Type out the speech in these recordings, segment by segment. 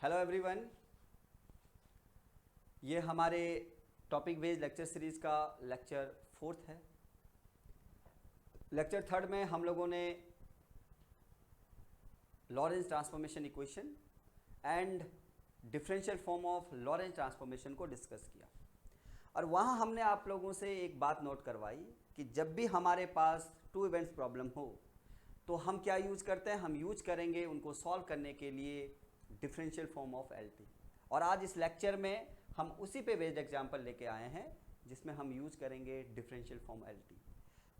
Hello everyone, ये हमारे topic based lecture series का लेक्चर 4th है। लेक्चर 3rd में हम लोगों ने Lorentz transformation equation and differential form of Lorentz transformation को डिस्कस किया और वहाँ हमने आप लोगों से एक बात नोट करवाई कि जब भी हमारे पास टू इवेंट्स प्रॉब्लम हो तो हम क्या यूज करते हैं, हम यूज करेंगे उनको सॉल्व करने के लिए डिफरेंशियल फॉर्म ऑफ एलटी। और आज इस लेक्चर में हम उसी पे बेस्ड एग्जांपल लेके आए हैं जिसमें हम यूज करेंगे डिफरेंशियल फॉर्म एलटी।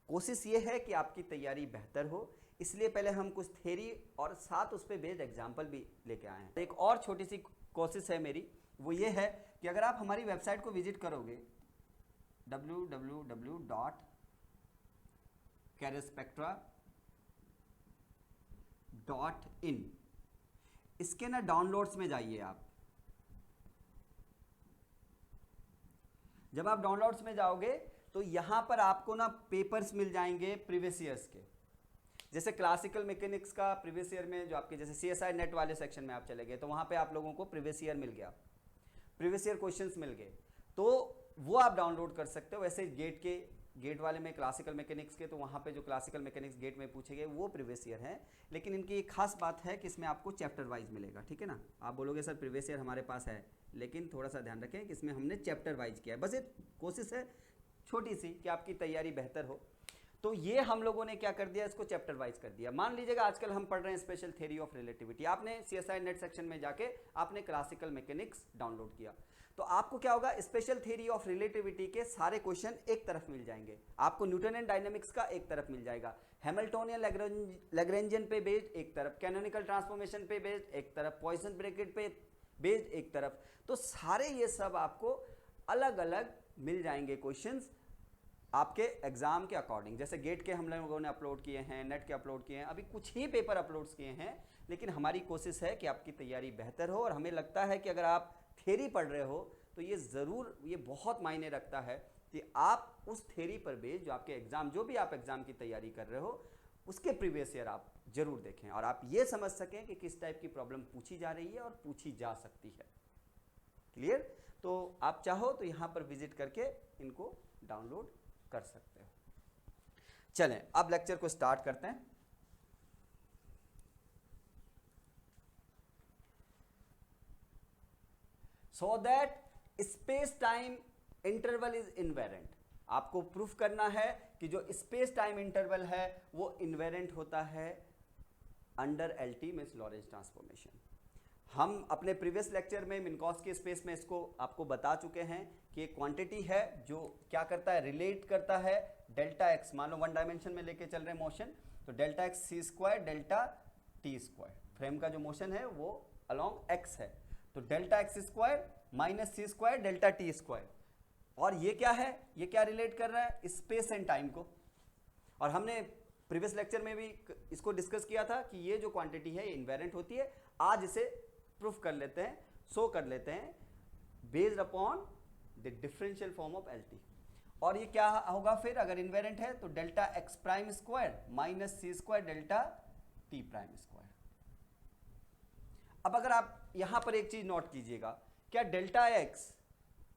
कोशिश ये है कि आपकी तैयारी बेहतर हो, इसलिए पहले हम कुछ थ्योरी और साथ उस पे बेस्ड एग्जांपल भी लेके आए हैं। एक और छोटी सी कोशिश है मेरी, वो ये है कि अगर आप हमारी वेबसाइट को विजिट करोगे www.cariospectra.in, इसके ना डाउनलोड्स में जाइए आप। जब आप डाउनलोड्स में जाओगे तो यहां पर आपको ना पेपर्स मिल जाएंगे प्रीवियस ईयर्स के। जैसे क्लासिकल मैकेनिक्स का प्रीवियस ईयर में जो आपके जैसे सीएसआई नेट वाले सेक्शन में आप चले गए तो वहां पे आप लोगों को प्रीवियस ईयर मिल गया, प्रीवियस ईयर क्वेश्चंस मिल गए, तो वो आप डाउनलोड कर सकते हो। वैसे गेट वाले में क्लासिकल मैकेनिक्स के, तो वहाँ पे जो क्लासिकल मैकेनिक्स गेट में पूछे गए वो प्रीवियस ईयर है, लेकिन इनकी एक खास बात है कि इसमें आपको चैप्टर वाइज मिलेगा। ठीक है ना, आप बोलोगे सर प्रीवियस ईयर हमारे पास है, लेकिन थोड़ा सा ध्यान रखें कि इसमें हमने चैप्टर वाइज किया है। बस एक कोशिश है छोटी सी कि आपकी तैयारी बेहतर हो। तो ये हम लोगों ने क्या कर दिया, इसको चैप्टर वाइज कर दिया। मान लीजिएगा आजकल हम पढ़ रहे हैं स्पेशल थ्योरी ऑफ रिलेटिविटी, आपने सीएसआई नेट सेक्शन में जाके आपने क्लासिकल मैकेनिक्स डाउनलोड किया, तो आपको क्या होगा, स्पेशल थ्योरी ऑफ रिलेटिविटी के सारे क्वेश्चन एक तरफ मिल जाएंगे। आपको न्यूटनियन डायनेमिक्स का एक तरफ मिल जाएगा, हैमिल्टोनियन लैग्रेंजियन पे बेस्ड एक तरफ, कैनोनिकल ट्रांसफॉर्मेशन पे बेस्ड एक तरफ, पॉइसन ब्रैकेट पे बेस्ड एक तरफ। तो सारे ये सब आपको अलग अलग मिल जाएंगे क्वेश्चंस आपके एग्जाम के अकॉर्डिंग। जैसे गेट के हम लोगों ने अपलोड किए हैं, नेट के अपलोड किए हैं, अभी कुछ ही पेपर अपलोड्स किए हैं, लेकिन हमारी कोशिश है कि आपकी तैयारी बेहतर हो। और हमें लगता है कि अगर आप थ्योरी पढ़ रहे हो तो ये ज़रूर, ये बहुत मायने रखता है कि आप उस थ्योरी पर बेस्ड जो आपके एग्जाम, जो भी आप एग्जाम की तैयारी कर रहे हो उसके प्रीवियस ईयर आप जरूर देखें और आप ये समझ सकें कि किस टाइप की प्रॉब्लम पूछी जा रही है और पूछी जा सकती है। क्लियर? तो आप चाहो तो यहां पर विजिट करके इनको डाउनलोड कर सकते हो। चलें अब लेक्चर को स्टार्ट करते हैं। So that space time interval is invariant. आपको प्रूफ करना है कि जो स्पेस टाइम इंटरवल है वो इनवेरेंट होता है under LT means Lorentz transformation. हम अपने प्रीवियस लेक्चर में मिन्कॉस्की स्पेस में इसको आपको बता चुके हैं कि एक क्वांटिटी है जो क्या करता है, रिलेट करता है डेल्टा एक्स। मान लो वन डायमेंशन में लेके चल रहे हैं मोशन, तो delta x c square delta t square, frame का जो मोशन है वो अलोंग एक्स है, तो डेल्टा एक्स स्क्वायर माइनस सी स्क्वायर डेल्टा टी स्क्वायर। और ये क्या है, ये क्या रिलेट कर रहा है, स्पेस एंड टाइम को। और हमने प्रीवियस लेक्चर में भी इसको डिस्कस किया था कि ये जो क्वांटिटी है ये इन्वेरेंट होती है। आज इसे प्रूफ कर लेते हैं, शो कर लेते हैं based upon the differential form of LT. और ये क्या होगा फिर, अगर इन्वेरेंट है तो delta x prime square minus सी square delta T prime square. अब अगर आप यहां पर एक चीज नोट कीजिएगा, क्या डेल्टा एक्स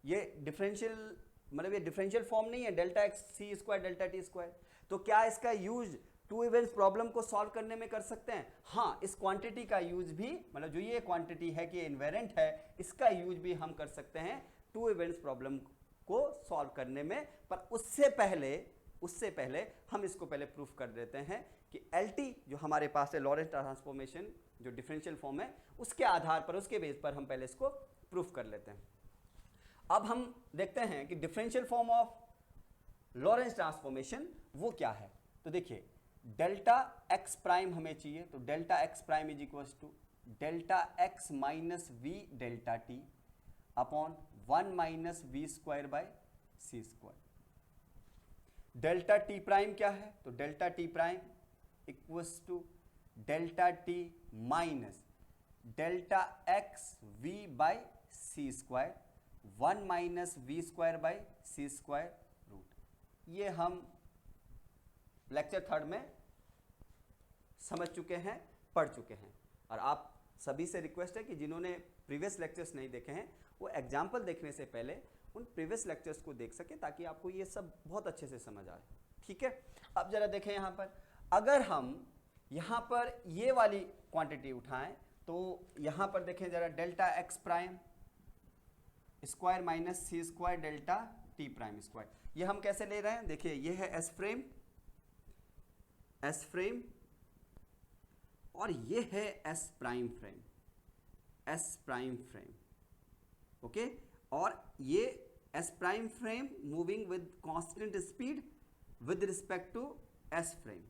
ये डिफरेंशियल, मतलब ये डिफरेंशियल फॉर्म नहीं है, delta x c square delta t square, तो क्या इसका यूज टू इवेंट्स प्रॉब्लम को सॉल्व करने में कर सकते हैं? हाँ, इस क्वांटिटी का यूज भी, मतलब जो ये क्वांटिटी है कि इन्वेरेंट है, इसका यूज भी हम कर सकते हैं टू इवेंट्स प्रॉब्लम को सॉल्व करने में। पर उससे पहले हम इसको पहले प्रूफ कर देते हैं कि एलटी जो हमारे पास है, लॉरेंस ट्रांसफॉर्मेशन जो डिफरेंशियल फॉर्म है, उसके आधार पर, उसके बेस पर हम पहले इसको प्रूफ कर लेते हैं। अब हम देखते हैं कि differential form of Lorentz transformation वो क्या है। तो देखिए, डेल्टा एक्स प्राइम हमें चाहिए, तो delta x prime is equal to delta x minus we delta t upon 1 minus we square by c square. Delta T prime क्या है, तो delta T prime equals to delta T minus delta x v by c square, 1 minus we square by c square root. ये हम lecture 3rd में समझ चुके हैं, पढ़ चुके हैं। और आप सभी से रिक्वेस्ट है कि जिन्होंने प्रीवियस लेक्चर्स नहीं देखे हैं वो एग्जाम्पल देखने से पहले उन प्रीवियस लेक्चर्स को देख सके ताकि आपको ये सब बहुत अच्छे से समझ आए। ठीक है, अब जरा देखें यहाँ पर, अगर हम यहाँ पर ये वाली क्वांटिटी उठाएं तो यहाँ पर देखें जरा, delta x prime square minus सी square delta T prime square, ये हम कैसे ले रहे हैं? देखिए ये है एस फ्रेम और ये है एस प्राइम फ्रेम, ओके, और ये S prime frame moving with constant speed with respect to S frame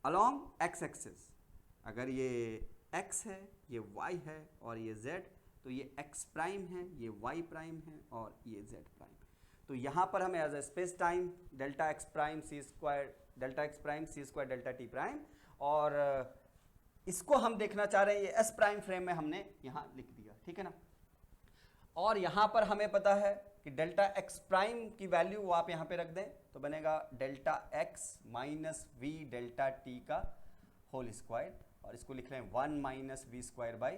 along x axis. अगर ये x है, ये y है और ये z, तो ये x प्राइम है, ये y प्राइम है और ये z प्राइम। तो यहाँ पर हमें as a space time delta x prime c square delta t prime, और इसको हम देखना चाह रहे हैं ये s प्राइम फ्रेम में हमने यहाँ लिख दिया, ठीक है ना। और यहाँ पर हमें पता है कि डेल्टा x प्राइम की वैल्यू वो आप यहाँ पे रख दें तो बनेगा delta x minus we delta t का होल स्क्वायर, और इसको लिख रहे हैं 1 minus we square by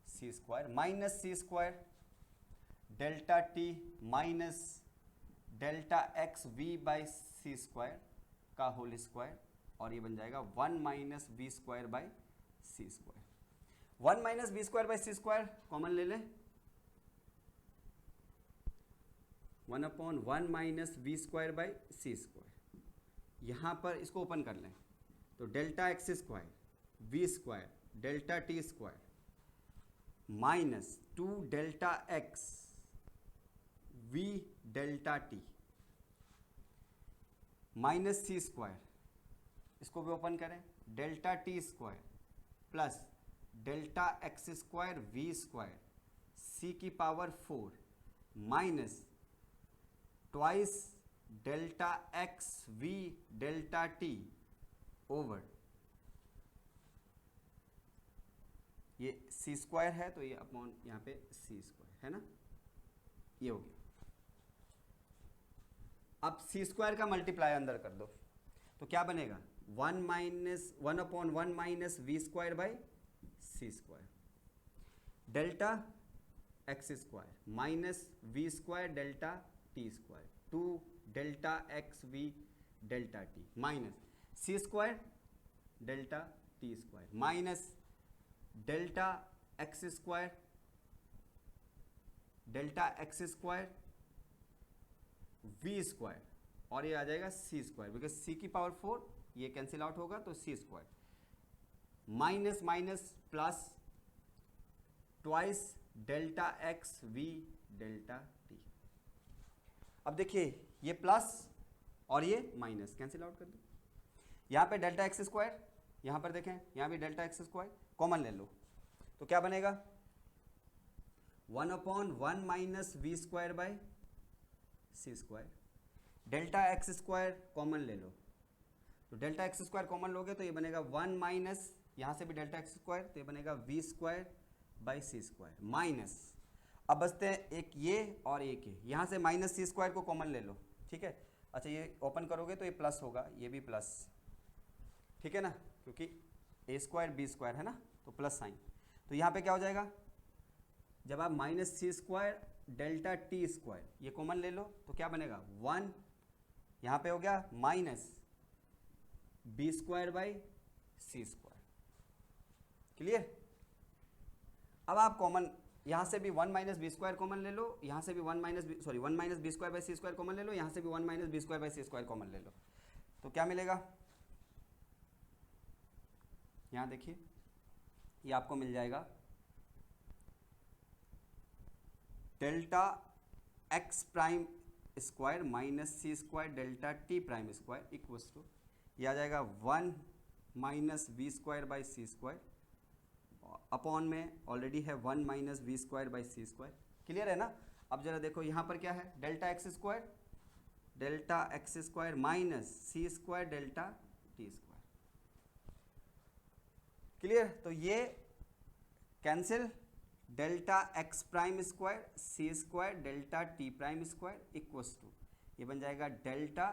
C square minus C square delta t minus delta x we by C square का होल स्क्वायर, और ये बन जाएगा 1 minus we square by C square. 1 minus we square by C square common ले लें, 1/1 minus we square by C square. यहाँ पर इसको ओपन कर लें तो delta x square v square delta t square minus 2 delta x v delta T minus सी square, इसको भी ओपन करें, delta t square plus delta x square v square c की power 4 minus twice delta x v delta t over, ये c square है तो ये upon यहाँ पे सी स्क्वायर है ना, ये हो गया। अब सी स्क्वायर का मल्टीप्लाई अंदर कर दो तो क्या बनेगा 1/1 minus we square by C square delta x square minus we square delta t square 2 delta x v delta T minus C square delta t square minus delta x square v square, और ये आ जाएगा सी square because सी की power 4 ये cancel out होगा तो c square minus minus plus twice delta x v delta t. अब देखिए ये प्लस और ये माइनस कैंसिल आउट कर दो, यहाँ पे डेल्टा एक्स स्क्वायर, यहाँ पर देखें यहाँ भी डेल्टा एक्स स्क्वायर कॉमन ले लो तो क्या बनेगा 1/1 minus we square by C square, delta x square common ले लो तो डेल्टा एक्स स्क्वायर कॉमन लोगे तो ये बनेगा 1 माइनस यहाँ से भी डेल्टा एक्स स्क्वायर तो ये बनेगा v square by C square minus, अब बचते हैं एक ये और एक ये, यहाँ से माइनस सी स्क्वायर को कॉमन ले लो, ठीक है। अच्छा ये ओपन करोगे तो ये प्लस होगा, ये भी प्लस, ठीक है ना, क्योंकि ए स्क्वायर बी स्क्वायर है ना तो प्लस साइन, तो यहाँ पे क्या हो जाएगा जब आप माइनस सी स्क्वायर डेल्टा टी स्क्वायर ये कॉमन ले लो तो क्या बनेगा 1 यहाँ पे हो गया minus b square by C square, clear. अब आप कॉमन यहाँ से भी 1 माइनस बी स्क्वायर कॉमन ले लो, यहाँ से भी 1 minus b square by C square common ले लो, यहाँ से भी 1 minus b square by C square common ले लो तो क्या मिलेगा, यहाँ देखिए ये आपको मिल जाएगा delta x prime square minus C square delta T prime square equals to ये आ जाएगा 1 minus we square by C square upon में ऑलरेडी है 1 minus we square by C square, clear है ना। अब जरा देखो यहाँ पर क्या है डेल्टा एक्स स्क्वायर माइनस सी square delta t square, clear. तो ये cancel, delta x prime square c square delta T prime square equals to ये बन जाएगा डेल्टा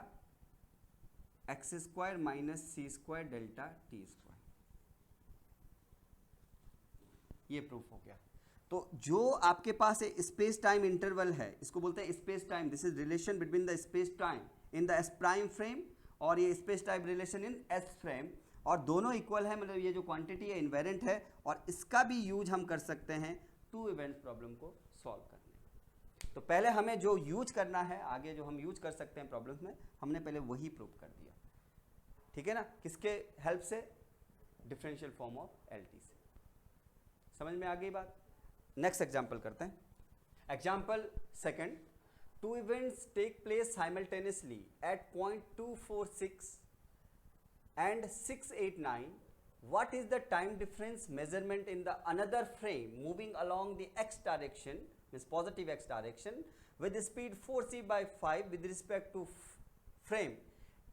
एक्स स्क्वायर माइनस सी स्क्वायर डेल्टा टी स्क्वायर। ये प्रूफ हो गया। तो जो आपके पास स्पेस टाइम इंटरवल है, इसको बोलते हैं space time, this is relation between the space time in the S prime frame और ये space time relation in S frame, और दोनों इक्वल है, मतलब ये जो क्वांटिटी है इन्वेरेंट है, और इसका भी यूज हम कर सकते हैं टू इवेंट्स प्रॉब्लम को सॉल्व करने में। तो पहले हमें जो यूज करना है, आगे जो हम यूज कर सकते हैं प्रॉब्लम्स में, हमने पहले वही प्रूव कर दिया, ठीक है ना, किसके हेल्प से, डिफरेंशियल फॉर्म ऑफ एलटी से। समझ में आ गई बात। नेक्स्ट एग्जाम्पल करते हैं। Example second, two events take place simultaneously at point 246 and 689. What is the time difference measurement in the another frame moving along the x direction, means positive x direction, with speed 4c by 5 with respect to frame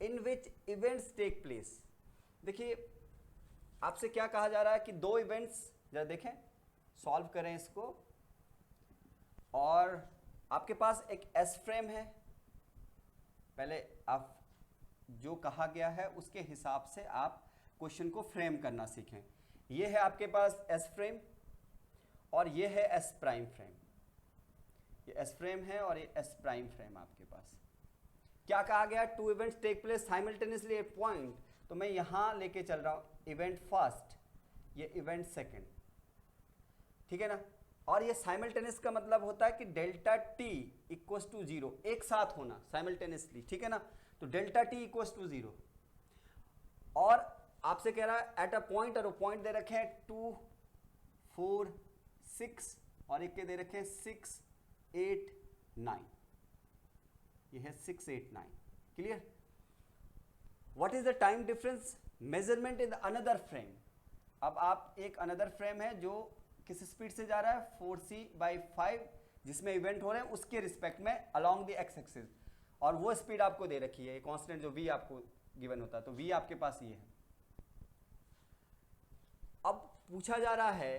in which events take place? देखिए आपसे क्या कहा जा रहा है कि दो events, जरा देखें, सॉल्व करें इसको, और आपके पास एक एस फ्रेम है, पहले आप जो कहा गया है उसके हिसाब से आप क्वेश्चन को फ्रेम करना सीखें। ये है आपके पास एस फ्रेम और ये है एस प्राइम फ्रेम, ये एस फ्रेम है और ये एस प्राइम फ्रेम। आपके पास क्या कहा गया, two events take place simultaneously at point, तो मैं यहां लेके चल रहा हूं इवेंट फर्स्ट, ये इवेंट सेकंड, ठीक है ना, और ये साइमल्टेनियस का मतलब होता है कि डेल्टा टी इक्वल्स टू 0, एक साथ होना साइमल्टेनियसली, ठीक है ना, तो डेल्टा टी इक्वल्स टू 0, और आपसे कह रहा है एट अ पॉइंट, और वो पॉइंट दे रखे हैं 2, 4, 6 और एक के दे रखे हैं 6, 8, 9, ये है 6, 8, 9, clear. What is the time difference measurement in the another frame. अब आप एक अनदर फ्रेम है जो किस स्पीड से जा रहा है, 4c/5, जिसमें इवेंट हो रहे हैं उसके रिस्पेक्ट में अलोंग द एक्स एक्सिस, और वो स्पीड आपको दे रखी है, कांस्टेंट जो v आपको गिवन होता है, तो v आपके पास ये है। अब पूछा जा रहा है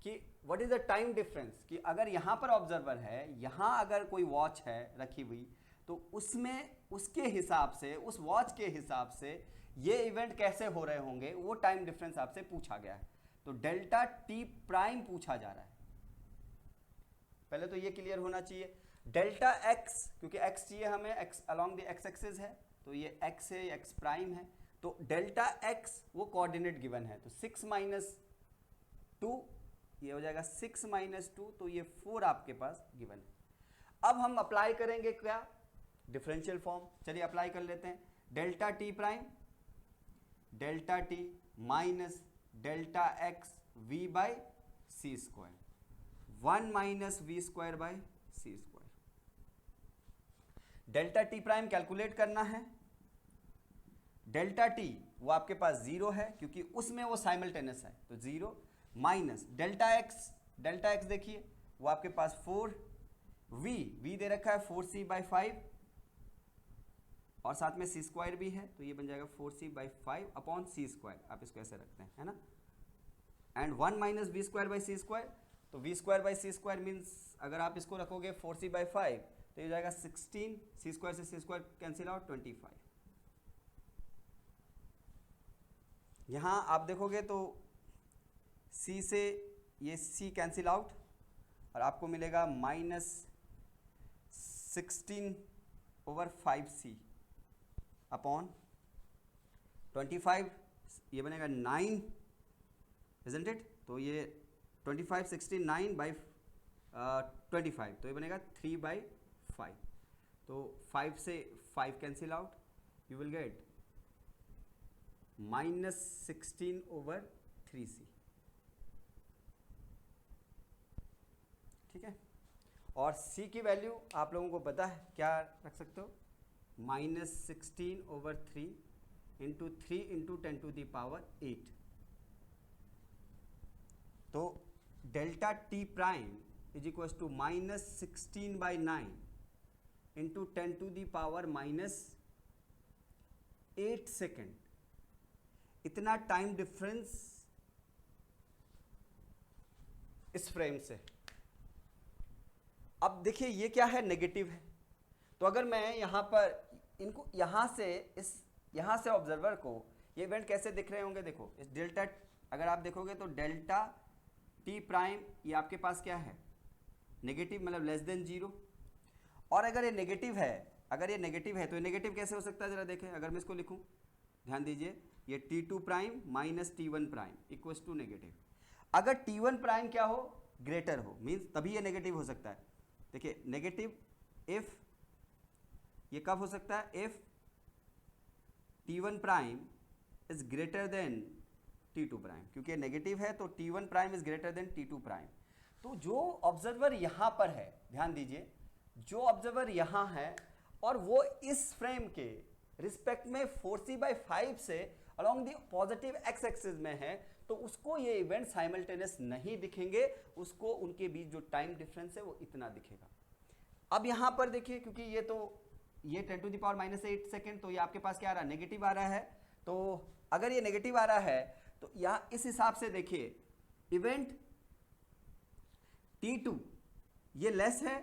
कि what is the time difference, कि अगर यहां पर ऑब्जर्वर है, यहां अगर कोई वॉच है रखी हुई, तो उसमें उसके हिसाब से, उस वॉच के हिसाब से ये इवेंट कैसे हो रहे होंगे, वो टाइम डिफरेंस आपसे पूछा गया है। तो डेल्टा टी प्राइम पूछा जा रहा है, पहले तो ये क्लियर होना चाहिए। डेल्टा एक्स, क्योंकि एक्स चाहिए हमें, x along the x axis है, तो ये एक्स है, एक्स प्राइम है, तो डेल्टा एक्स वो कोऑर्डिनेट गिवन है, तो 6 - 2 ये हो जाएगा 6 - 2, तो ये 4 आपके पास गिवन है। अब हम अप्लाई करेंगे क्या, डिफरेंशियल फॉर्म, चलिए अप्लाई कर लेते हैं। Delta T prime, delta T minus delta x we by C square, 1 - v² by C square. Delta T prime calculate करना है। डेल्टा टी वो आपके पास 0 है क्योंकि उसमें वो साइमल्टेनियस है, तो 0 माइनस डेल्टा एक्स देखिए वो आपके पास 4, v दे रखा है 4c/5 और साथ में सी स्क्वायर भी है, तो ये बन जाएगा 4c/5 अपॉन सी स्क्वायर, आप इसको ऐसे रखते हैं, है ना, एंड 1 - v²/c², तो v²/c² मीन्स अगर आप इसको रखोगे 4c/5 तो ये जाएगा 16, सी स्क्वायर से सी स्क्वायर कैंसिल आउट 25। यहां आप देखोगे तो c से ये c कैंसिल आउट और आपको मिलेगा -16/5c अपॉन 25, ये बनेगा 9, इजंट इट, तो ये 25, 16, 9/25, तो ये बनेगा 3/5, तो 5 से 5 cancel out, you will get -16/3c, ठीक है। और c की वैल्यू आप लोगों को पता है, क्या रख सकते हो, -16/3 × 3 × 10⁸, तो delta T prime is equal to -16/9 × 10⁻⁸ second. इतना टाइम डिफरेंस इस फ्रेम से। अब देखिए ये क्या है, नेगेटिव है, तो अगर मैं यहां पर इनको यहां से ऑब्जर्वर को ये इवेंट कैसे दिख रहे होंगे, देखो इस डेल्टा, अगर आप देखोगे तो डेल्टा टी प्राइम ये आपके पास क्या है, नेगेटिव, मतलब लेस देन जीरो। और अगर ये नेगेटिव है, अगर ये नेगेटिव है तो ये नेगेटिव कैसे हो सकता है जरा देखें। अगर मैं इसको लिखूं, ध्यान दीजिए, ये t two prime minus t one prime equals to negative. अगर टी वन प्राइम क्या हो, ग्रेटर हो, मीन्स तभी ये नेगेटिव हो सकता है। देखिए नेगेटिव इफ, ये कब हो सकता है, if t one prime is greater than t two prime, क्योंकि नेगेटिव है तो t one prime is greater than t two prime. तो जो ऑब्जर्वर यहां पर है, ध्यान दीजिए, जो ऑब्जर्वर यहां है और वो इस फ्रेम के रिस्पेक्ट में 4c/5 से along the positive x axis में है, तो उसको ये इवेंट साइमल्टेनियस नहीं दिखेंगे, उसको उनके बीच जो टाइम डिफरेंस है वो इतना दिखेगा। अब यहां पर देखिए, क्योंकि ये तो ये 10⁻⁻8 सेकेंड, तो ये आपके पास क्या आ रहा है, नेगेटिव आ रहा है। तो अगर ये नेगेटिव आ रहा है तो यहां इस हिसाब से देखिए, इवेंट T2 ये लेस है,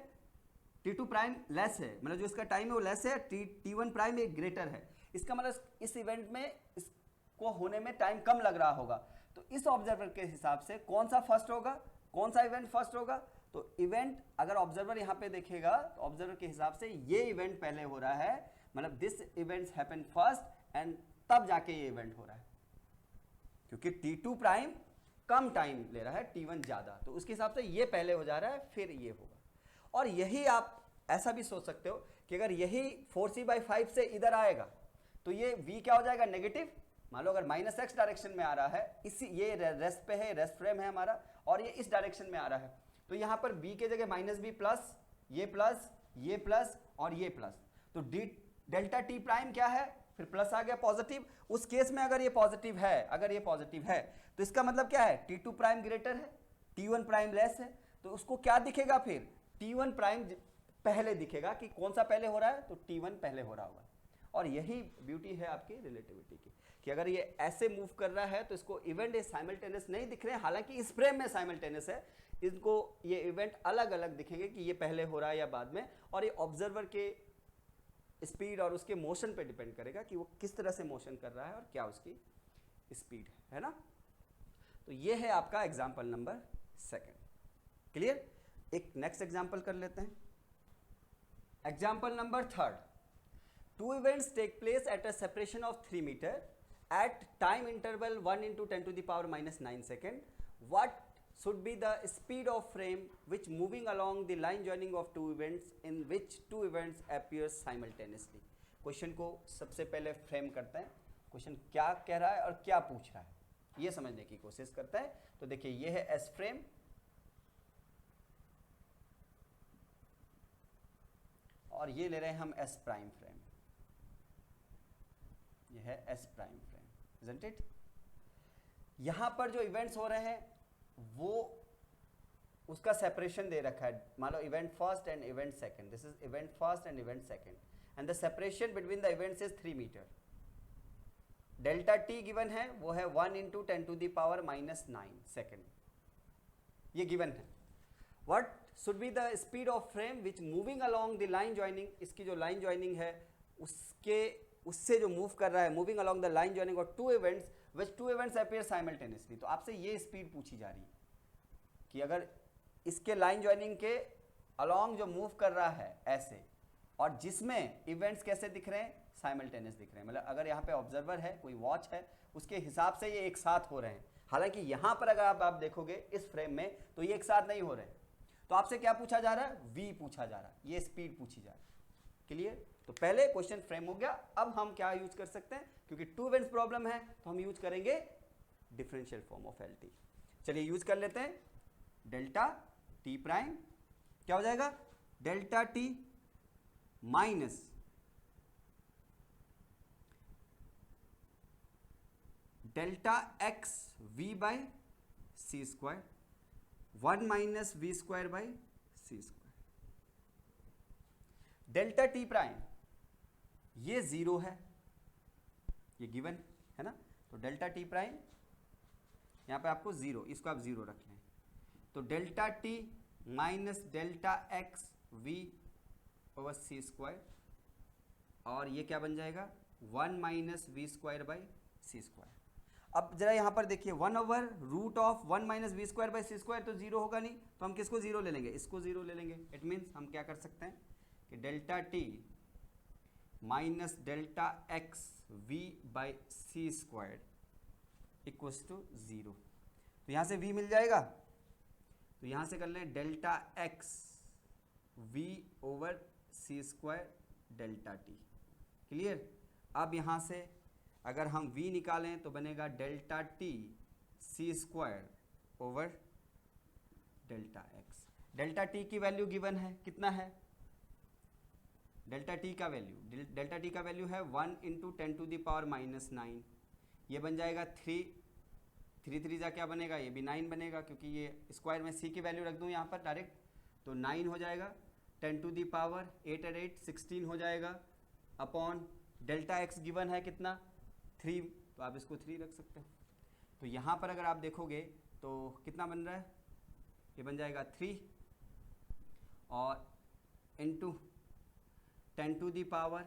T2 प्राइम लेस है, मतलब जो इसका टाइम है वो लेस है, T1 प्राइम एक ग्रेटर है। इसका मतलब इस इवेंट में इसको होने में टाइम कम लग रहा होगा। तो इस ऑब्जर्वर के हिसाब से कौन सा फर्स्ट होगा, कौन सा इवेंट फर्स्ट होगा, तो इवेंट अगर ऑब्जर्वर यहां पे देखेगा तो ऑब्जर्वर के हिसाब से ये इवेंट पहले हो रहा है, मतलब this events happen first and तब जाके ये इवेंट हो रहा है, क्योंकि T2 प्राइम कम टाइम ले रहा है, T1 ज्यादा, तो उसके हिसाब से ये पहले हो जा रहा है, फिर ये होगा। और यही आप ऐसा भी सोच सकते हो कि अगर यही 4c/5 से इधर आएगा तो ये v क्या हो जाएगा, नेगेटिव। मान लो अगर -x डायरेक्शन में आ रहा है, इसी ये रेस्ट पे है, रेस्ट फ्रेम है हमारा, और ये इस डायरेक्शन में आ रहा है, तो यहां पर b के जगह -b प्लस, ये प्लस और ये प्लस, तो डेल्टा टी प्राइम क्या है, फिर प्लस आ गया पॉजिटिव। उस केस में अगर ये पॉजिटिव है, अगर ये पॉजिटिव है तो इसका मतलब क्या है, T2 प्राइम ग्रेटर है, T1 प्राइम लेस है, तो उसको क्या दिखेगा, फिर T1 प्राइम पहले दिखेगा। कि कौन सा पहले हो रहा है, तो T1 पहले हो रहा होगा। और यही ब्यूटी है आपकी रिलेटिविटी की, कि अगर ये ऐसे मूव कर रहा है तो इसको इवेंट साइमल्टेनियस नहीं दिख रहे हैं, हालांकि इस फ्रेम में साइमल्टेनियस है, इनको ये इवेंट अलग अलग दिखेंगे कि ये पहले हो रहा है या बाद में। और ये ऑब्जर्वर के स्पीड और उसके मोशन पे डिपेंड करेगा कि वो किस तरह से मोशन कर रहा है और क्या उसकी स्पीड है ना। तो ये है आपका एग्जाम्पल नंबर 2। क्लियर। एक नेक्स्ट एग्जाम्पल कर लेते हैं, example number 3। Two events take place at a separation of 3 metre at time interval 1 × 10⁻⁹ second. What should be the speed of frame which moving along the line joining of two events in which two events appears simultaneously। Question को सबसे पहले frame करते हैं, question क्या कह रहा है और क्या पूछ रहा है ये समझने की कोशिश करते हैं। तो देखिए ये है एस फ्रेम, और ये ले रहे हैं हम एस प्राइम फ्रेम, ये है S prime frame, isn't it? यहां पर जो इवेंट्स हो रहे हैं वो उसका सेपरेशन दे रखा है, मान लो event first and event second, this is event first and event second, and the separation between the events is 3 metre. Delta T given है, वो है 1 × 10⁻⁹ सेकंड, ये गिवन है। What should be the speed of frame which moving along the line joining, इसकी जो line joining है उससे जो मूव कर रहा है, moving along the line joining और two events which two events appear simultaneously। तो आपसे ये स्पीड पूछी जा रही है कि अगर इसके लाइन ज्वाइनिंग के अलोंग जो मूव कर रहा है ऐसे, और जिसमें इवेंट्स कैसे दिख रहे हैं, साइमल्टेनियस दिख रहे हैं, मतलब अगर यहाँ पे ऑब्जर्वर है, कोई वॉच है, उसके हिसाब से ये एक साथ हो रहे हैं। हालांकि यहाँ पर अगर आप देखोगे इस फ्रेम में तो ये एक साथ नहीं हो रहे हैं। तो आपसे क्या पूछा जा रहा है, v पूछा जा रहा है, ये स्पीड पूछी जा रही है। क्लियर। तो पहले क्वेश्चन फ्रेम हो गया। अब हम क्या यूज कर सकते हैं, क्योंकि टू इवेंट्स प्रॉब्लम है तो हम यूज करेंगे डिफरेंशियल फॉर्म ऑफ एलटी। चलिए यूज कर लेते हैं। डेल्टा टी प्राइम क्या हो जाएगा, delta T minus delta x we by C square, 1 - v²/c²। Delta T prime ये 0 है, ये गिवन है ना, तो डेल्टा टी प्राइम यहाँ पे आपको 0, इसको आप 0 रख लें। तो delta T minus delta X v/c², और ये क्या बन जाएगा, 1 - v²/c²। अब जरा यहाँ पर देखिए 1/√(1 - v²/c²) तो जीरो होगा नहीं, तो हम किसको जीरो ले लेंगे, इसको जीरो ले लेंगे। इट मीन्स हम क्या कर सकते हैं कि delta T minus delta X v/c² equals to zero. तो यहाँ से v मिल जाएगा, तो यहाँ से कर लें delta X v/c² delta T. Clear. अब यहाँ से अगर हम v निकालें तो बनेगा delta T c² over delta x. Delta T की वैल्यू गिवन है, कितना है डेल्टा टी का वैल्यू, डेल्टा टी का वैल्यू है 1 × 10⁻⁹। ये बन जाएगा 3 जा क्या बनेगा, ये भी 9 बनेगा, क्योंकि ये स्क्वायर में c की वैल्यू रख दूँ यहाँ पर डायरेक्ट, तो 9 हो जाएगा। 10⁸ 8 16 हो जाएगा अपॉन डेल्टा एक्स गिवन है कितना 3, तो आप इसको 3 रख सकते हो। तो यहाँ पर अगर आप देखोगे तो कितना बन रहा है, ये बन जाएगा 3 और इंटू 10⁻⁷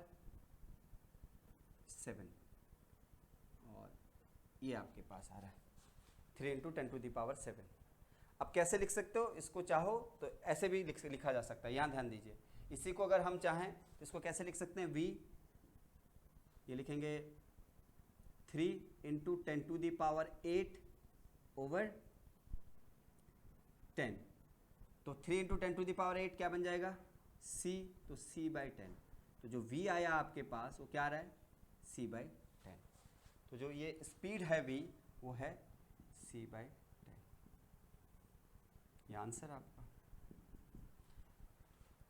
और ये आपके पास आ रहा है 3 × 10⁻⁷। अब कैसे लिख सकते हो इसको, चाहो तो ऐसे भी लिखा जा सकता है। यहाँ ध्यान दीजिए, इसी को अगर हम चाहें तो इसको कैसे लिख सकते हैं, v ये लिखेंगे 3 × 10⁸ ओवर 10, तो 3 × 10⁸ क्या बन जाएगा c, तो c/10। तो जो v आया आपके पास वो क्या आ रहा है c/10। तो जो ये स्पीड है v वो है c/10। ये आंसर आपका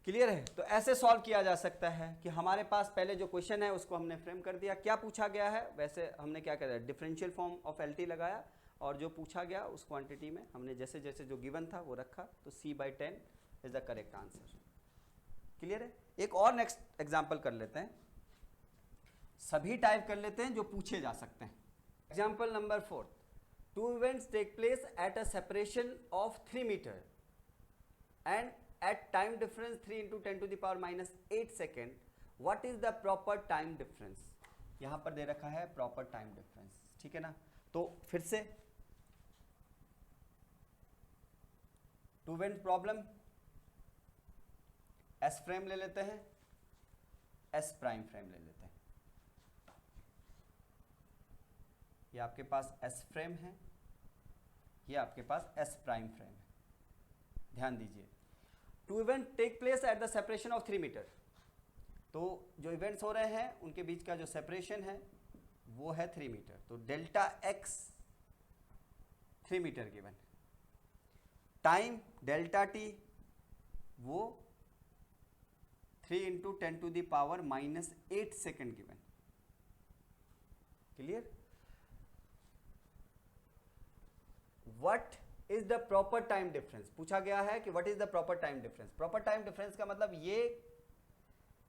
क्लियर है। तो ऐसे सॉल्व किया जा सकता है कि हमारे पास पहले जो क्वेश्चन है उसको हमने फ्रेम कर दिया, क्या पूछा गया है वैसे हमने क्या करा, differential form of L T लगाया और जो पूछा गया उस क्वांटिटी में हमने जैसे जैसे जो गिवन था वो रखा, तो c/10 is the correct answer. Clear है। एक और नेक्स्ट एग्जाम्पल कर लेते हैं, सभी टाइप कर लेते हैं जो पूछे जा सकते हैं। Example number 4, 2 events take place at a separation of 3 meter and at time difference 3 × 10⁻⁻8 second. What is the proper time difference? यहाँ पर दे रखा है proper time difference, ठीक है ना। तो फिर से 2 event प्रॉब्लम, S फ्रेम ले लेते हैं, S प्राइम फ्रेम ले लेते हैं। ये आपके पास S फ्रेम है, ये आपके पास S प्राइम फ्रेम है। ध्यान दीजिए, 2 event take place at the separation of 3 metre. तो जो इवेंट्स हो रहे हैं उनके बीच का जो सेपरेशन है वो है 3 मीटर। तो delta X 3 metre given, time delta T वो 3 × 10⁻⁻8 second given. Clear. What is the proper time difference पूछा गया है कि what is the proper time difference. Proper time difference का मतलब ये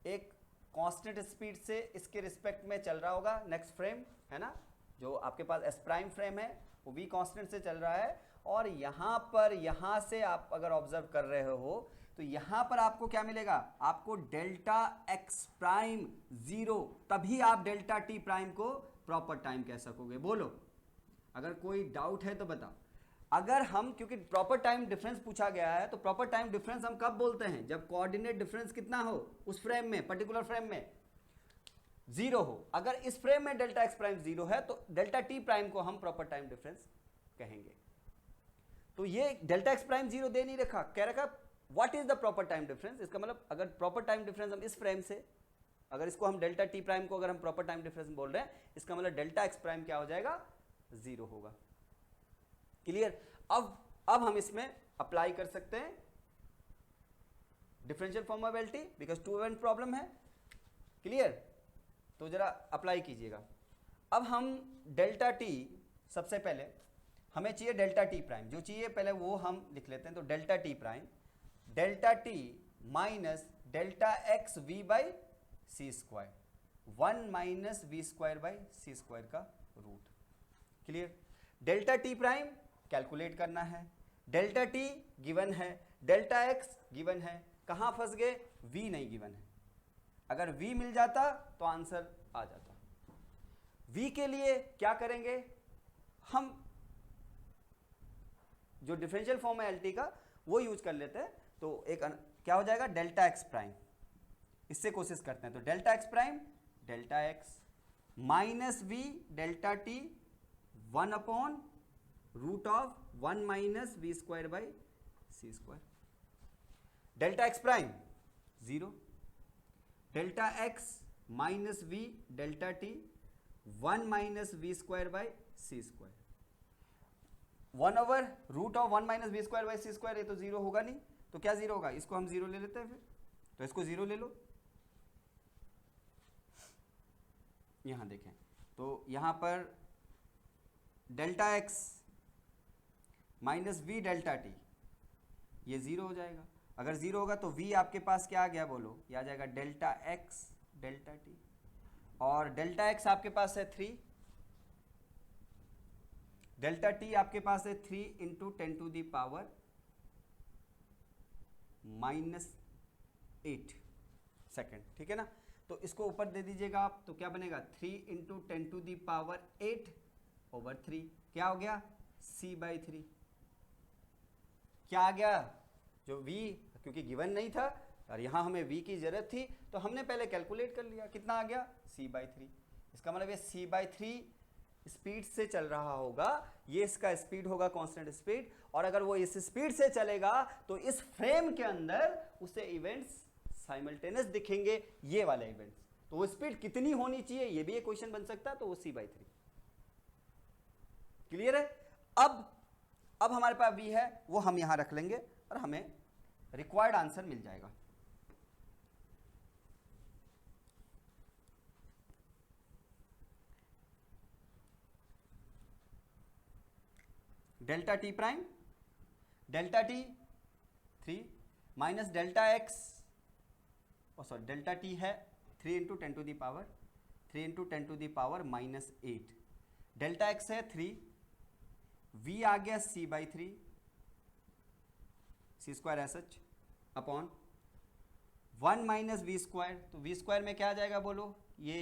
एक कांस्टेंट स्पीड से इसके रिस्पेक्ट में चल रहा होगा नेक्स्ट फ्रेम, है ना। जो आपके पास एस प्राइम फ्रेम है वो भी कांस्टेंट से चल रहा है, और यहाँ पर यहाँ से आप अगर ऑब्जर्व कर रहे हो तो यहाँ पर आपको क्या मिलेगा, आपको डेल्टा एक्स प्राइम 0, तभी आप डेल्टा टी प्राइम को प्रॉपर टाइम कह सकोगे। बोलो अगर कोई डाउट है तो बताओ। अगर हम, क्योंकि प्रॉपर टाइम डिफरेंस पूछा गया है, तो प्रॉपर टाइम डिफरेंस हम कब बोलते हैं, जब कोऑर्डिनेट डिफरेंस कितना हो उस फ्रेम में, पर्टिकुलर फ्रेम में 0 हो। अगर इस फ्रेम में डेल्टा एक्स प्राइम 0 है तो डेल्टा टी प्राइम को हम प्रॉपर टाइम डिफरेंस कहेंगे। तो ये डेल्टा एक्स प्राइम 0 दे नहीं रखा, कह रखा what is the proper time difference. इसका मतलब अगर प्रॉपर टाइम डिफरेंस हम इस फ्रेम से, अगर इसको हम डेल्टा टी प्राइम को अगर हम प्रॉपर टाइम डिफरेंस बोल रहे हैं, इसका मतलब डेल्टा एक्स प्राइम क्या हो जाएगा, 0 होगा। क्लियर। अब हम इसमें अप्लाई कर सकते हैं differential form of LT, because 2 event problem है। क्लियर। तो जरा अप्लाई कीजिएगा। अब हम डेल्टा टी, सबसे पहले हमें चाहिए डेल्टा टी प्राइम, जो चाहिए पहले वो हम लिख लेते हैं। तो delta T prime, delta T minus delta X v/c², 1 - v²/c² का root. Clear. Delta T prime calculate करना है, डेल्टा टी गिवन है, डेल्टा एक्स गिवन है, कहाँ फंस गए, v नहीं गिवन है। अगर v मिल जाता तो आंसर आ जाता। v के लिए क्या करेंगे, हम जो डिफरेंशियल फॉर्म है एल टी का वो यूज कर लेते हैं। तो एक क्या हो जाएगा, डेल्टा एक्स प्राइम, इससे कोशिश करते हैं। तो delta x prime delta x minus we delta T 1 upon root of 1 minus we square by C square. Delta x prime 0, delta x minus we delta T 1 minus we square by C square. 1 over root of 1 minus we square by C square, ये तो 0 होगा नहीं, तो क्या 0 होगा, इसको हम 0 ले लेते हैं फिर। तो इसको 0 ले लो। यहां देखें तो यहां पर delta x minus we delta T ये 0 हो जाएगा। अगर 0 होगा तो v आपके पास क्या आ गया, बोलो, ये आ जाएगा डेल्टा एक्स डेल्टा टी, और डेल्टा एक्स आपके पास है 3, डेल्टा टी आपके पास है 3 into 10 to the power -8 second, ठीक है ना। तो इसको ऊपर दे दीजिएगा आप, तो क्या बनेगा 3 into 10 to the power 8 over 3, क्या हो गया c/3। क्या आ गया, जो v, क्योंकि गिवन नहीं था और यहाँ हमें v की जरूरत थी तो हमने पहले कैलकुलेट कर लिया, कितना आ गया c/3। इसका मतलब ये c/3 स्पीड से चल रहा होगा, ये इसका स्पीड होगा कांस्टेंट स्पीड, और अगर वो इस स्पीड से चलेगा तो इस फ्रेम के अंदर उसे इवेंट्स साइमल्टेनियस दिखेंगे, ये वाले इवेंट्स। तो वो स्पीड कितनी होनी चाहिए, ये भी एक क्वेश्चन बन सकता है, तो वो c/3। क्लियर है। अब हमारे पास v है, वो हम यहां रख लेंगे और हमें रिक्वायर्ड आंसर मिल जाएगा। Delta T prime delta T 3 minus delta X, sorry delta T है 3 into 10 to the power 3 into 10 to the power -8, delta X है 3, v आ गया c/3 C square S H upon 1 minus we square. तो V square में क्या आ जाएगा, बोलो, ये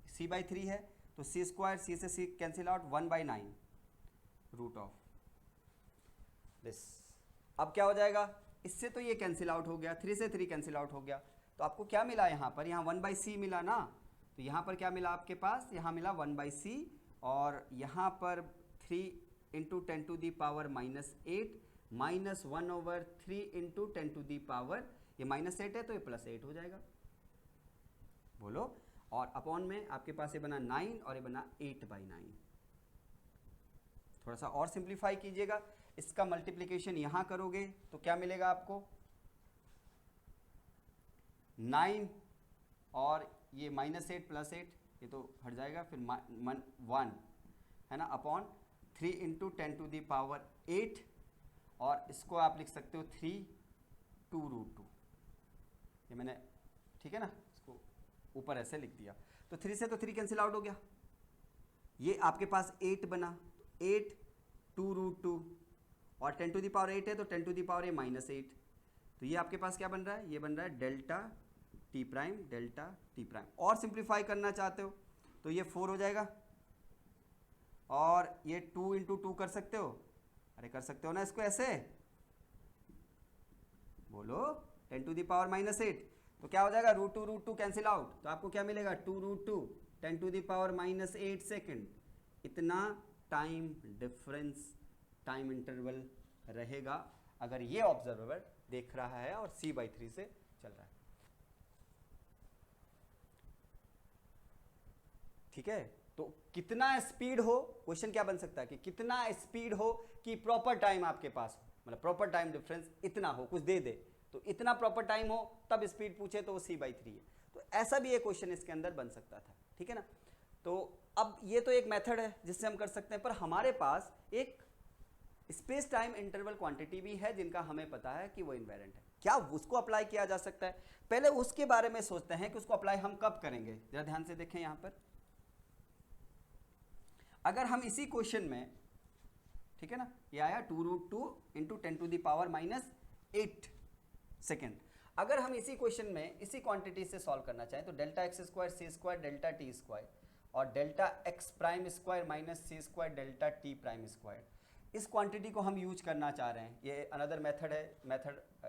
c/3 है, तो सी स्क्वायर, सी से c cancel out, 1/9 root of this. अब क्या हो जाएगा, इससे तो ये कैंसिल आउट हो गया, 3 से 3 कैंसिल आउट हो गया, तो आपको क्या मिला यहाँ पर, यहाँ 1/c मिला ना, तो यहाँ पर क्या मिला आपके पास, यहाँ मिला 1/c, और यहाँ पर 3 into 10 to the power -8 -1 over 3 into 10 to the power, ये -8 है तो ये +8 हो जाएगा, बोलो, और अपॉन में आपके पास ये बना 9 और ये बना 8/9। थोड़ा सा और सिंप्लीफाई कीजिएगा, इसका मल्टीप्लिकेशन यहां करोगे तो क्या मिलेगा आपको, 9 और ये -8 +8, ये तो हट जाएगा, फिर 1 है ना, upon 3 into 10 to the power 8, और इसको आप लिख सकते हो 3 2√2, ये मैंने, ठीक है ना, इसको ऊपर ऐसे लिख दिया। तो 3 से तो 3 कैंसिल आउट हो गया, ये आपके पास 8 बना, 8 2√2, और 10 टू दी पावर 8 है तो 10 टू दी पावर -8, तो ये आपके पास क्या बन रहा है, ये बन रहा है डेल्टा टी प्राइम। और सिंप्लीफाई करना चाहते हो तो ये 4 हो जाएगा, और ये 2 इंटू 2 कर सकते हो, अरे कर सकते हो ना इसको ऐसे, बोलो, 10 टू दी पावर -8, तो क्या हो जाएगा, √2 कैंसिल आउट, तो आपको क्या मिलेगा, 2√2 10 टू दी पावर -8 सेकेंड। इतना टाइम डिफरेंस, टाइम इंटरवल रहेगा अगर ये ऑब्जर्वर देख रहा है और c/3 से चल रहा है, ठीक है। तो कितना स्पीड हो, क्वेश्चन क्या बन सकता है कि कितना स्पीड हो कि प्रॉपर टाइम आपके पास हो, मतलब प्रॉपर टाइम डिफरेंस इतना हो, कुछ दे दे तो इतना प्रॉपर टाइम हो, तब स्पीड पूछे तो वो c/3 है। तो ऐसा भी एक क्वेश्चन इसके अंदर बन सकता था, ठीक है ना। तो अब ये तो एक मेथड है जिससे हम कर सकते हैं, पर हमारे पास एक स्पेस टाइम इंटरवल क्वांटिटी भी है जिनका हमें पता है कि वो इन्वेरेंट है। क्या उसको अप्लाई किया जा सकता है, पहले उसके बारे में सोचते हैं कि उसको अप्लाई हम कब करेंगे। जरा ध्यान से देखें यहाँ पर, अगर हम इसी क्वेश्चन में, ठीक है ना, ये आया 2√2 into 10 to the power -8 second, अगर हम इसी क्वेश्चन में इसी क्वांटिटी से सॉल्व करना चाहें तो delta x square c square delta t square और delta x prime square minus सी square delta T prime square. इस क्वांटिटी को हम यूज करना चाह रहे हैं, ये अनदर मेथड है,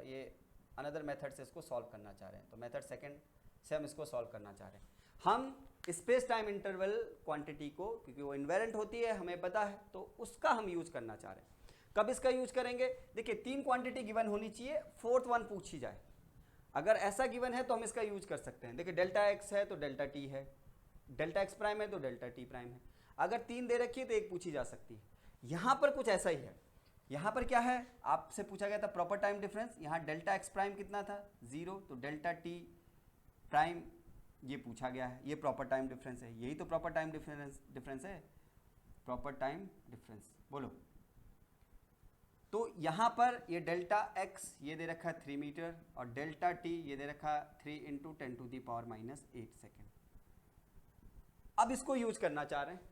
ये अनदर मेथड से इसको सॉल्व करना चाह रहे हैं, तो मेथड सेकंड से हम इसको सॉल्व करना चाह रहे हैं। हम स्पेस टाइम इंटरवल क्वांटिटी को, क्योंकि वो इन्वेरेंट होती है हमें पता है, तो उसका हम यूज करना चाह रहे हैं। कब इसका यूज करेंगे? देखिए 3 क्वांटिटी गिवन होनी चाहिए, फोर्थ वन पूछी जाए। अगर ऐसा गिवन है तो हम इसका यूज कर सकते हैं। देखिए डेल्टा एक्स है तो डेल्टा टी है, डेल्टा एक्स प्राइम है तो डेल्टा टी प्राइम है। अगर 3 दे रखी है तो एक पूछी जा सकती है। यहाँ पर कुछ ऐसा ही है। यहाँ पर क्या है, आपसे पूछा गया था प्रॉपर टाइम डिफरेंस, यहाँ डेल्टा एक्स प्राइम कितना था 0, तो डेल्टा टी प्राइम ये पूछा गया है, ये प्रॉपर टाइम डिफरेंस है, यही तो प्रॉपर टाइम डिफरेंस है, प्रॉपर टाइम डिफरेंस बोलो। तो यहाँ पर ये डेल्टा एक्स ये दे रखा है 3 मीटर और डेल्टा टी ये दे रखा है 3 इंटू 10⁻⁻8 सेकेंड। अब इसको यूज करना चाह रहे हैं,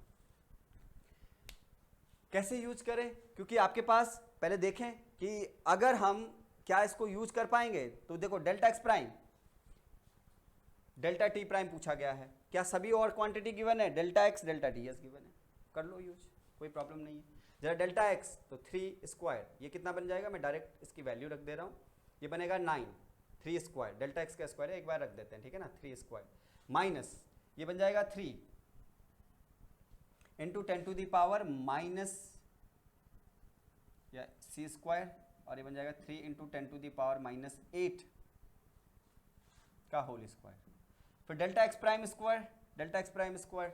कैसे यूज करें? क्योंकि आपके पास पहले देखें कि अगर हम क्या इसको यूज कर पाएंगे, तो देखो delta x prime delta T prime पूछा गया है, क्या सभी और क्वांटिटी गिवन है? Delta x delta T yes given है, कर लो यूज, कोई प्रॉब्लम नहीं है। जरा डेल्टा एक्स तो 3 स्क्वायर, ये कितना बन जाएगा, मैं डायरेक्ट इसकी वैल्यू रख दे रहा हूँ, ये बनेगा 9, 3 स्क्वायर, डेल्टा एक्स का स्क्वायर है, एक बार रख देते हैं, ठीक है ना, 3 स्क्वायर माइनस ये बन जाएगा 3 इंटू 10⁻⁻, या सी स्क्वायर, और ये बन जाएगा 3 इंटू 10⁻⁻8 का होल स्क्वायर। फिर डेल्टा एक्स प्राइम स्क्वायर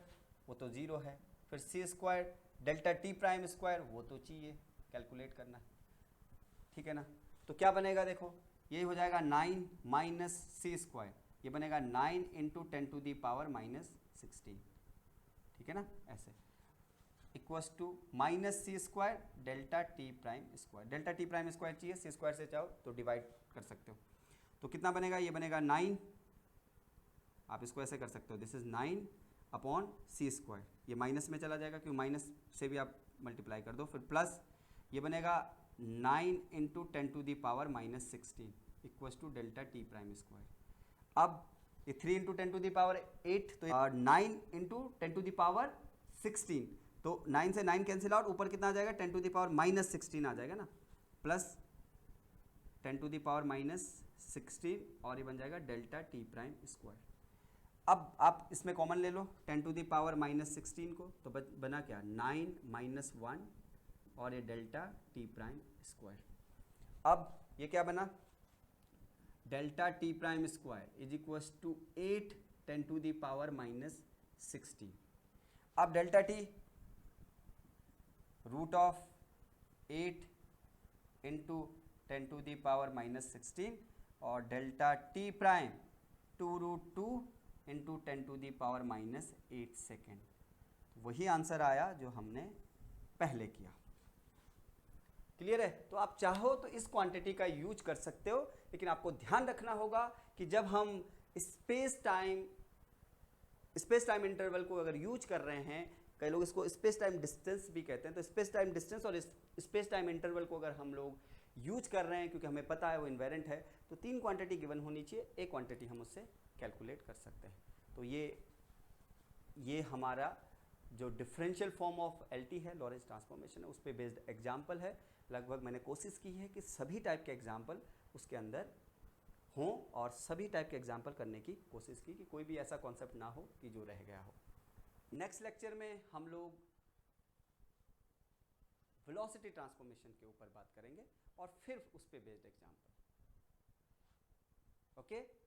वो तो 0 है, फिर c square delta T prime square वो तो चाहिए कैलकुलेट करना, ठीक है ना। तो क्या बनेगा देखो, ये हो जाएगा 9 माइनस सी स्क्वायर, ये बनेगा 9 इंटू 10⁻⁻16, ठीक है ना, ऐसे equals to minus C square delta T prime square. Delta T prime square चाहिए, सी स्क्वायर से चाहो तो डिवाइड कर सकते हो, तो कितना बनेगा, ये बनेगा 9, आप इसको ऐसे कर सकते हो, this is 9 upon C square, ये माइनस में चला जाएगा क्योंकि माइनस से भी आप मल्टीप्लाई कर दो, फिर प्लस ये बनेगा 9 into 10⁻⁻16 equals to delta T prime square. अब ये 3 इंटू 10⁻8 तो 9 इंटू 10⁻16, तो 9 से 9 कैंसिल आउट, ऊपर कितना आ जाएगा 10⁻⁻16 आ जाएगा ना, प्लस 10⁻⁻16 और ये बन जाएगा डेल्टा टी प्राइम स्क्वायर। अब आप इसमें कॉमन ले लो 10⁻⁻16 को, तो बना क्या 9 माइनस 1 और ये डेल्टा टी प्राइम स्क्वायर। अब ये क्या बना, delta T prime square is equals to 8 10⁻⁻16। अब delta T root of 8 into 10⁻⁻16 और delta T prime 2√2 into 10⁻⁻8 second. वही आंसर आया जो हमने पहले किया। क्लियर है? तो आप चाहो तो इस क्वांटिटी का यूज कर सकते हो, लेकिन आपको ध्यान रखना होगा कि जब हम स्पेस टाइम इंटरवल को अगर यूज कर रहे हैं, कई लोग इसको स्पेस टाइम डिस्टेंस भी कहते हैं, तो स्पेस टाइम डिस्टेंस और स्पेस टाइम इंटरवल को अगर हम लोग यूज कर रहे हैं, क्योंकि हमें पता है वो इन्वेरेंट है, तो 3 क्वांटिटी गिवन होनी चाहिए, एक क्वांटिटी हम उससे कैलकुलेट कर सकते हैं। तो ये हमारा जो डिफरेंशियल फॉर्म ऑफ एलटी है, लॉरेंस ट्रांसफॉर्मेशन है, उस पर बेस्ड एग्जाम्पल है। लगभग मैंने कोशिश की है कि सभी टाइप के एग्जाम्पल उसके अंदर हों और सभी टाइप के एग्जाम्पल करने की कोशिश की कि कोई भी ऐसा कॉन्सेप्ट ना हो कि जो रह गया हो। नेक्स्ट लेक्चर में हम लोग वेलोसिटी ट्रांसफॉर्मेशन के ऊपर बात करेंगे और फिर उस पर बेस्ड एग्जाम्पल। ओके।